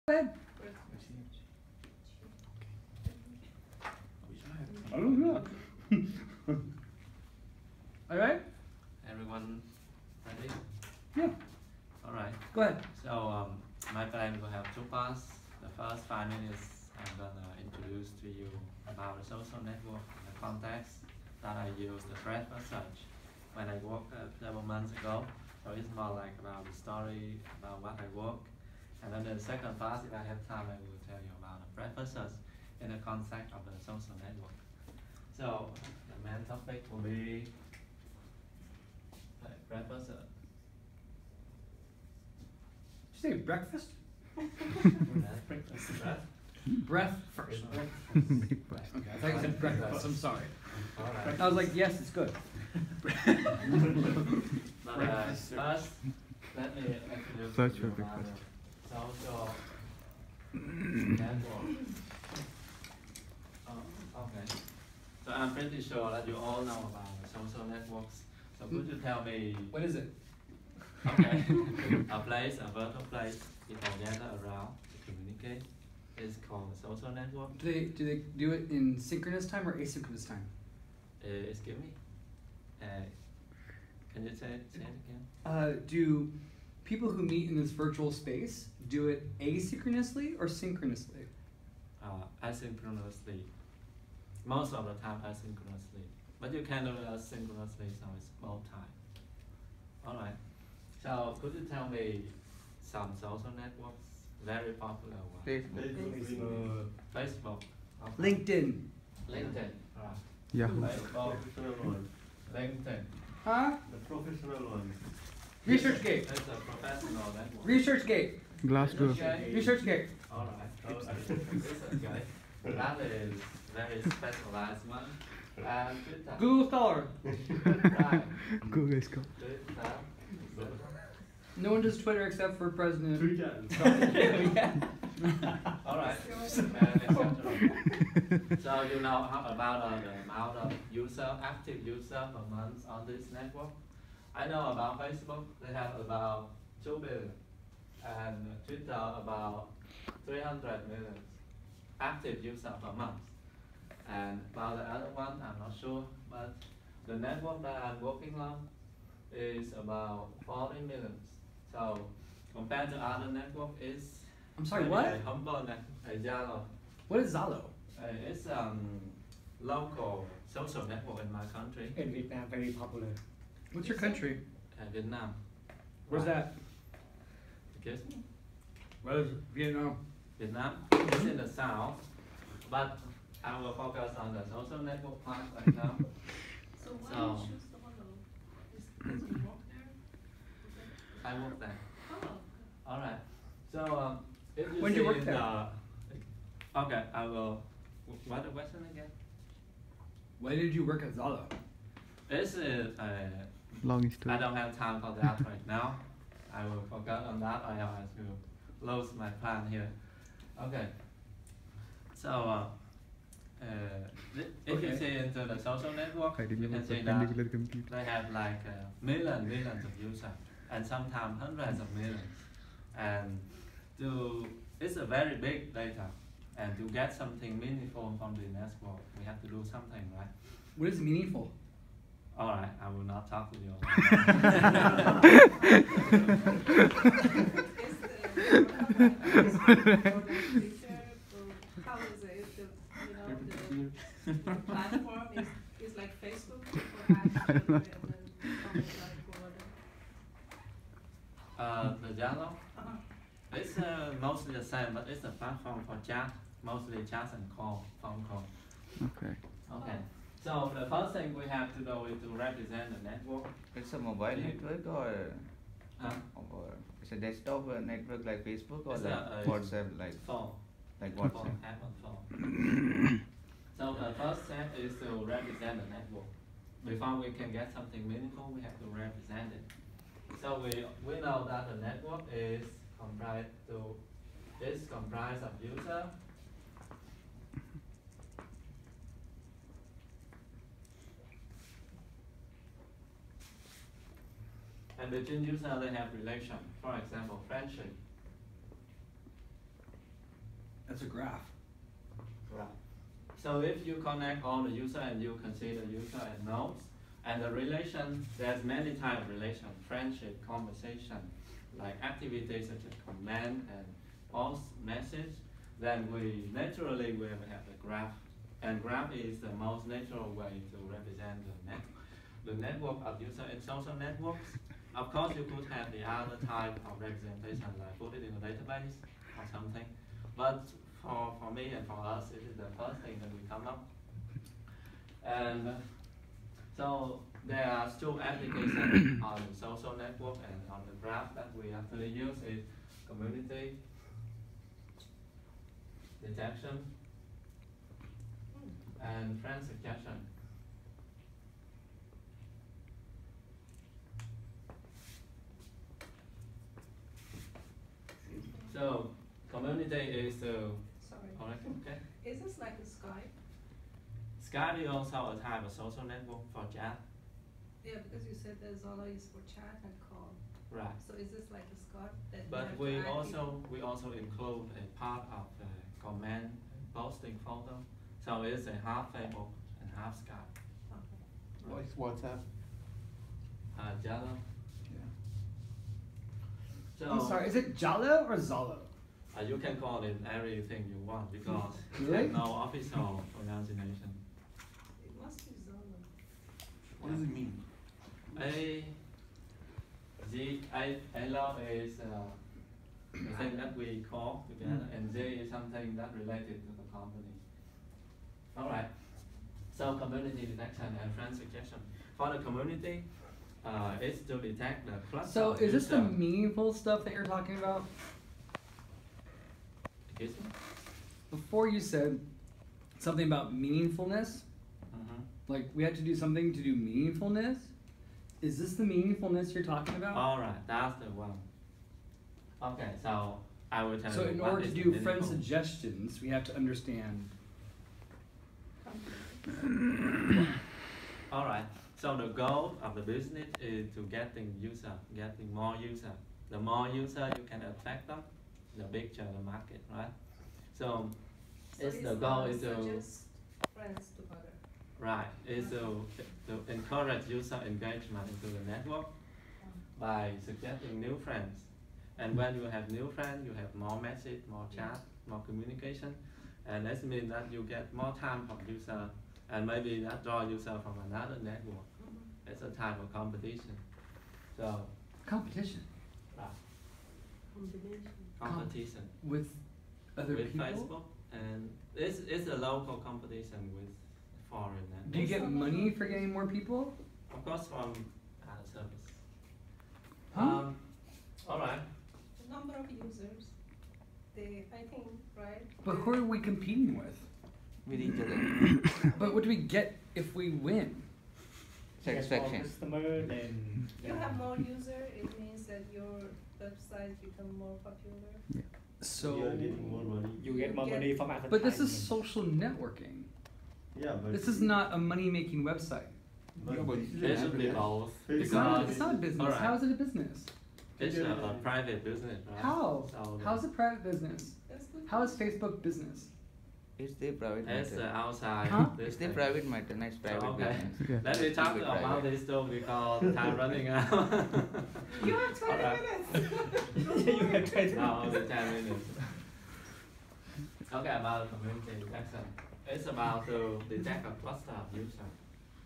Go ahead. I don't know. All right? Everyone ready? Yeah. All right. Go ahead. So my plan will have two parts. The first 5 minutes, I'm gonna introduce to you about the social network, the context that I use the breadth search when I worked several months ago. So it's more like about the story about what I work. And then the second part, if I have time, I will tell you about the breadth search in the context of the social network. So the main topic will be breakfast. Did you say breakfast? Breakfast. Breath first. Big bus. Okay, I thought you said breakfast. I'm sorry. All right. I was like, yes, it's good. But first, let me introduce Search you for about breakfast. social network. Okay. So I'm pretty sure that you all know about social networks. So could you tell me? What is it? Okay. A place, a virtual place, people gather around to communicate. Is called a social network. Do they do it in synchronous time or asynchronous time? Excuse me. Can you say it again? Do people who meet in this virtual space do it asynchronously or synchronously? Asynchronously. Most of the time asynchronously. But you can do it asynchronously, so it's both time. Alright. So could you tell me some social networks? Very popular one. Facebook. Facebook. Okay. LinkedIn. LinkedIn. Right. Yahoo. Facebook. LinkedIn. Huh? The professional one. ResearchGate. It's a professional network. ResearchGate. Glassdoor. Okay. ResearchGate. Alright. Okay. That is very specialized one. And Twitter. Google Scholar. Right. Google Scholar. Twitter. No one does Twitter except for President. Twitter. Alright. So you know how about the amount of active user per month on this network? I know about Facebook, they have about 2 billion, and Twitter about 300 million active user per month. And about the other one, I'm not sure, but the network that I'm working on is about 40 million. So compared to other network, is I'm sorry, maybe what? a humble Zalo. What is Zalo? It's local social network in my country, In Vietnam, very popular. What's your country? Vietnam. Where's Right. that? Excuse me? Where is Vietnam? Vietnam is in the south, but I will focus on the social network part right now. So why So- you choose the Hollow? Is you work there? I work there. Oh, All right. So if you When did you see work in there? okay, I will. What the question again? Why did you work at Zalo? This is Long story. I don't have time for that right now. I will focus on that. I have to close my plan here. Okay. So if you see into the social network, I you remember can see that perpendicular compute. they have like millions of users and sometimes hundreds of millions. And it's a very big data. And to get something meaningful from the network, we have to do something, right? What is meaningful? All right, I will not talk to you. how is it? The platform is like Facebook for ads and then comments like what? The Zalo, Uh-huh. it's mostly the same, but it's a platform for chat, mostly chat and call, phone call. Okay. Okay. So the first thing we have to do is to represent the network. It's a mobile network or it's a desktop network like Facebook or It's like a WhatsApp like Phone. Phone, WhatsApp. app on phone. So the first step is to represent the network. Before we can get something meaningful, we have to represent it. So we know that the network is comprised of user. And between users they have relation. For example, friendship. That's a graph. Right. So if you connect all the user and you consider user as nodes, and the relation, there's many types of relation, friendship, conversation, like activities such as command and pause message, then we naturally will have a graph. And graph is the most natural way to represent the network of user in social networks. Of course, you could have the other type of representation, like put it in a database or something. But for me and for us, it is the first thing that we come up. And so there are two applications on the social network and on the graph that we actually use is community detection and friend suggestion. So community is the Sorry. alright, okay. Is this like a Skype? Skype is also a type of social network for chat. Yeah, because you said that Zola is for chat and call. Right. So is this like a Skype that you But have we to add also include a part of the command posting photo. So it's a half Facebook and half Skype. people? Okay. What's WhatsApp? Jalo. So I'm sorry, is it Jalo or Zalo? you can call it everything you want because Really? there's no official pronunciation. It must be Zola. What does it mean? L is the thing that we call together, and J is something that related to the company. All right. So community detection and friend suggestion. For the community, it's to detect the cluster. So of is this the user. meaningful stuff that you're talking about? Excuse me? Before you said something about meaningfulness, like we had to do something to do meaningfulness. Is this the meaningfulness you're talking about? All right, that's the one. Okay, so I will tell So you. in what order to is the do friend meaningful. suggestions, we have to understand. All right. So the goal of the business is to getting more user. The more user you can attract them, the bigger the market, right? So, it's the goal is to suggest friends to other. right is to encourage user engagement into the network by suggesting new friends. And when you have new friends, you have more message, more chat, more communication, and that means that you get more time from user, and maybe that draw user from another network. It's a type of competition. So, Competition right, Combination. competition with other with people? Facebook, and it's a local competition with foreign networks. Do you get money for getting more people? Of course, from other service. Huh? All right. The number of users, I think, right? But who are we competing with? with each other. But what do we get if we win? Satisfaction. Customer, then You have more user, it means that your website become more popular. So, You are getting more money. you get more money from advertising. but this is social networking. Yeah, but This is not a money-making website. but this is It an should be advertising. both. It's not. because It's not a business. Alright. How is it a business? It's a private business, right? How? So How's it private business? That's good. How is Facebook business? It's their private it's matter. outside. Huh? this It's their thing. private matter, not it's private Okay. business. Yeah. Let me talk Keep it about private. this too because time running out. You have 20 Alright. minutes. You have 20 Now only 10 minutes. Okay, about community detection. It's about to detect a cluster of users.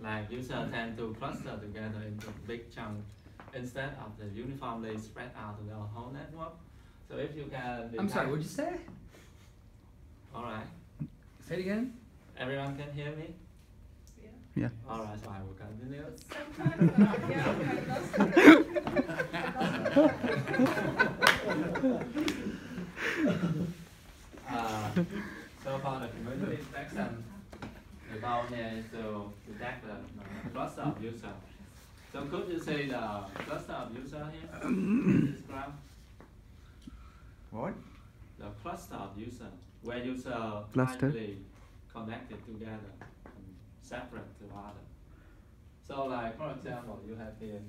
Like users tend to cluster together into big chunks instead of the uniformly spread out to the whole network. So if you can detect, I'm sorry. What'd you say? all right, Say it again. everyone can hear me? Yeah. Yeah. All right, so I will continue. But sometimes, yeah, So for the community detection, the goal here is to detect the cluster of users. So could you say the cluster of users here in this graph? What? The cluster of users, where users Cluster? tightly connected together and separate to other. So like for example, you have here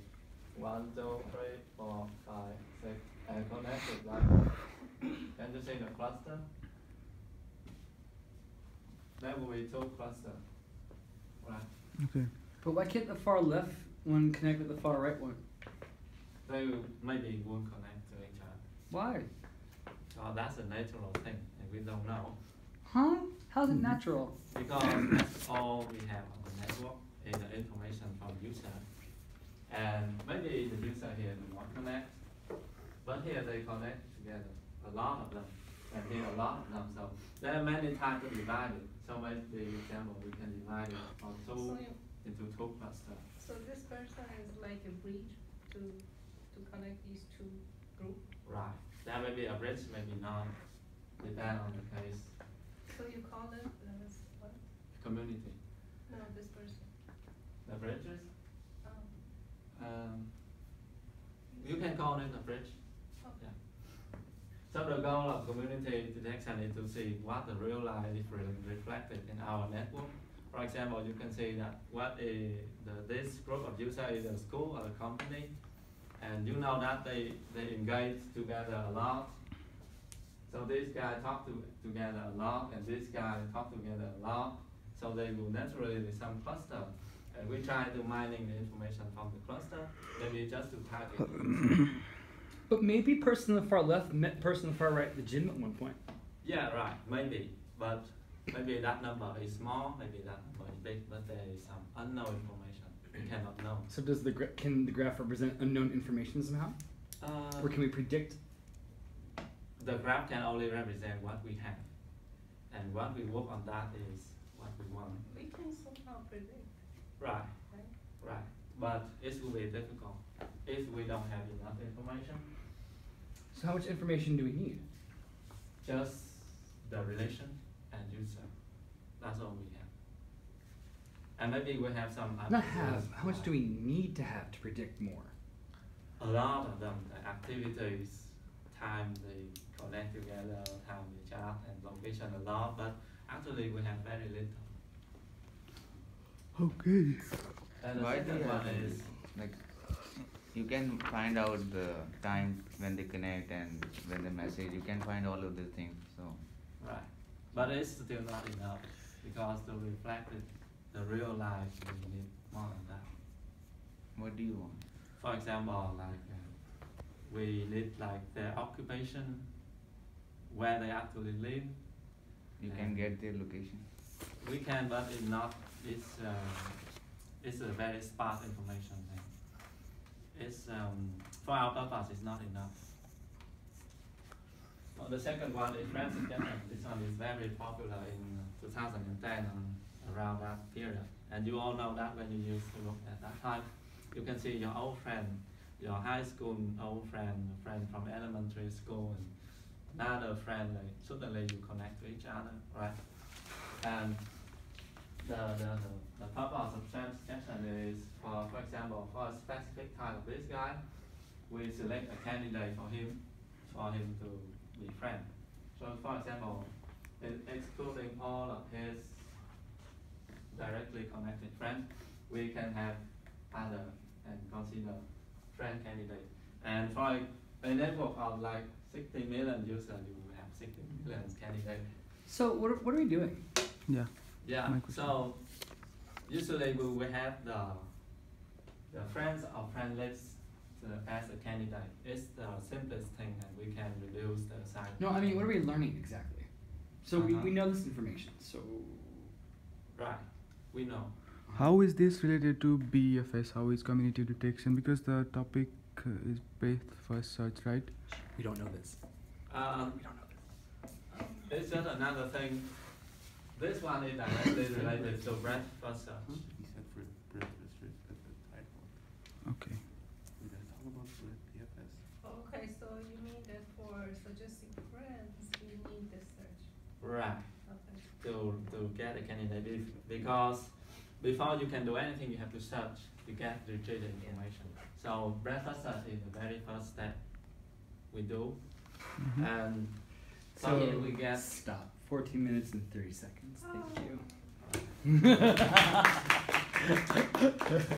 1, 2, 3, 4, 5, 6, and connected like. Can you see the cluster? That will be 2 clusters. Right. Okay. But why can't the far left one connect with the far right one? They maybe won't connect to each other. Why? So that's a natural thing, and we don't know. Huh? How's it natural? Because that's all we have on the network is the information from user. And maybe the user here do not connect, but here they connect together, a lot of them, and here a lot of them. So there are many types to divide it. So maybe, example, we can divide it from So, into 2 clusters. so this person is like a bridge to connect these two groups. Right. There may be a bridge, maybe not, depend on the case. So you call them what? Community. No, this person. The bridges, Oh. you can call it a bridge. Okay. So the goal of community detection is to see what the real life is reflected in our network. For example, you can see that what is this group of users is a school or a company, and you know that they engage together a lot. So this guy talk together a lot, and this guy talk together a lot. So they will naturally be some cluster. And we try to mining the information from the cluster, maybe just to target. But maybe person on the far left met person on the far right at the gym at one point. Yeah, right, maybe. But maybe that number is small, maybe that number is big, but there is some unknown information. We cannot know. So does can the graph represent unknown information somehow? Or can we predict? The graph can only represent what we have. And what we work on that is what we want. We can somehow predict, Right, right? right. But it will be difficult if we don't have enough information. So how much information do we need? Just the relation and user. That's all we have. And maybe we have some Not have. How much do we need to have to predict more? A lot of them, the activities, time they connect together, time they chat, and location a lot, but actually we have very little. Okay. And the Why second they one have is, like you can find out the time when they connect and when they message. You can find all of these things. So right, but it's still not enough, because to reflect it, the real life, we need more than that. what do you want? For example, like we need like their occupation, where they actually live. You can get their location. We can, but it's not. It's a very sparse information thing. It's for our purpose, it's not enough. Well, the second one is friends suggestion. This one is very popular in 2010 around that period. And you all know that when you used to look at that time, you can see your old friend, your high school old friend, a friend from elementary school, and another friend. Like, suddenly you connect to each other, right? And the purpose of friend suggestion is for example, for a specific type of this guy, we select a candidate for him to be friend. So for example, excluding all of his directly connected friends, we can have other and consider friend candidate. And for a network of like 60 million users, you will have 60 million candidates. So what are we doing? Yeah. Yeah, My question. so usually we will have the friends or friend list as a candidate. It's the simplest thing, and we can reduce the size. No, I mean, what are we learning exactly? So we Uh-huh. know this information, so... Right, we know. How is this related to BFS? How is community detection? Because the topic is based first search, right? We don't know this. We don't know this. It's just another thing. This one is directly related to breadth first search. He said for breadth research as a typo. Okay. We're gonna talk about breadth PFS. Okay, so you mean that for suggesting friends, we need the search. Right, Okay. to get a candidate, because before you can do anything, you have to search to get retrieved information. So breadth first search is the very first step we do, and so here we get. Stop. 14 minutes and 30 seconds. Thank Oh. you.